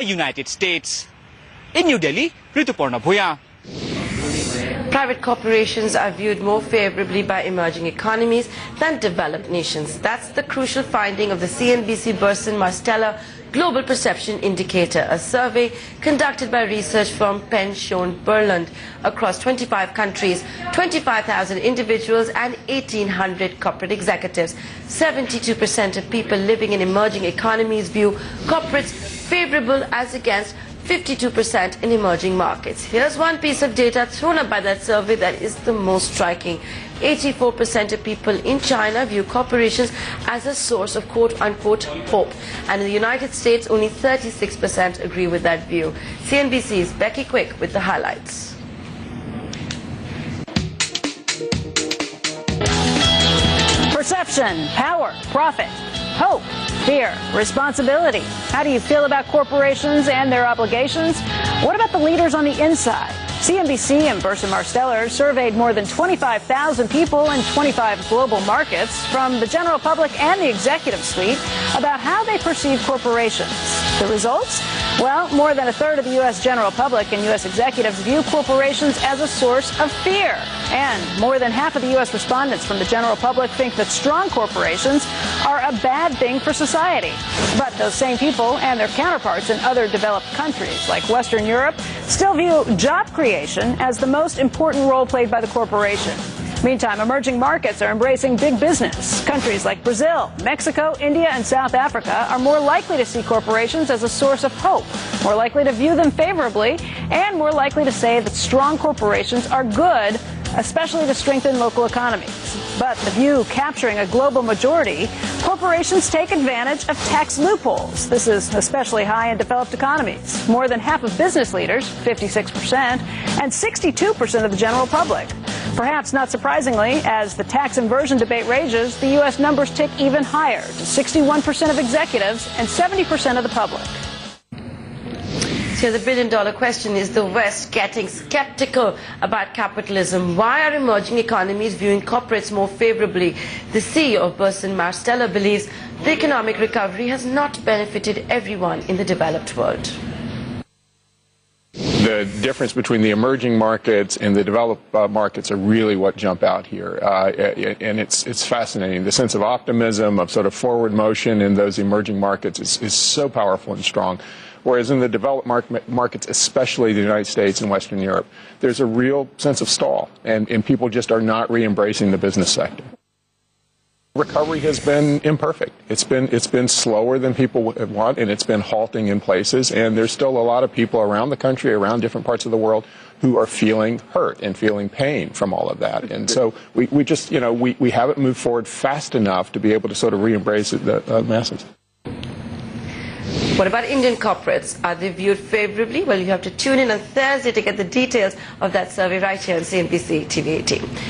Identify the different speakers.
Speaker 1: United States. In New Delhi, Rituparna Bhuya.
Speaker 2: Private corporations are viewed more favorably by emerging economies than developed nations. That's the crucial finding of the CNBC Burson-Marsteller Global Perception Indicator, a survey conducted by research firm Penn Berland across 25 countries, 25,000 individuals and 1,800 corporate executives. 72% of people living in emerging economies view corporates favorable as against 52% in emerging markets. Here's one piece of data thrown up by that survey that is the most striking. 84% of people in China view corporations as a source of quote-unquote hope. And in the United States, only 36% agree with that view. CNBC's Becky Quick with the highlights.
Speaker 3: Perception, power, profit, hope, fear, responsibility. How do you feel about corporations and their obligations? What about the leaders on the inside? CNBC and Burson-Marsteller surveyed more than 25,000 people in 25 global markets, from the general public and the executive suite, about how they perceive corporations. The results? Well, more than a third of the U.S. general public and U.S. executives view corporations as a source of fear. And more than half of the U.S. respondents from the general public think that strong corporations are a bad thing for society. But those same people and their counterparts in other developed countries, like Western Europe, still view job creation as the most important role played by the corporation. Meantime, emerging markets are embracing big business. Countries like Brazil, Mexico, India, and South Africa are more likely to see corporations as a source of hope, more likely to view them favorably, and more likely to say that strong corporations are good, especially to strengthen local economies. But the view capturing a global majority, corporations take advantage of tax loopholes. This is especially high in developed economies. More than half of business leaders, 56%, and 62% of the general public. Perhaps not surprisingly, as the tax inversion debate rages, the U.S. numbers tick even higher, to 61% of executives and 70% of the public.
Speaker 2: So the billion-dollar question: is the West getting skeptical about capitalism? Why are emerging economies viewing corporates more favorably? The CEO of Burson-Marsteller believes the economic recovery has not benefited everyone in the developed world.
Speaker 4: The difference between the emerging markets and the developed markets are really what jump out here. And it's fascinating. The sense of optimism, of sort of forward motion in those emerging markets is so powerful and strong. Whereas in the developed markets, especially the United States and Western Europe, there's a real sense of stall, and people just are not re-embracing the business sector. Recovery has been imperfect. It's been slower than people want, and it's been halting in places. And there's still a lot of people around the country, around different parts of the world, who are feeling hurt and feeling pain from all of that. And so we just, we haven't moved forward fast enough to be able to sort of re-embrace the masses.
Speaker 2: What about Indian corporates? Are they viewed favorably? Well, you have to tune in on Thursday to get the details of that survey right here on CNBC TV 18.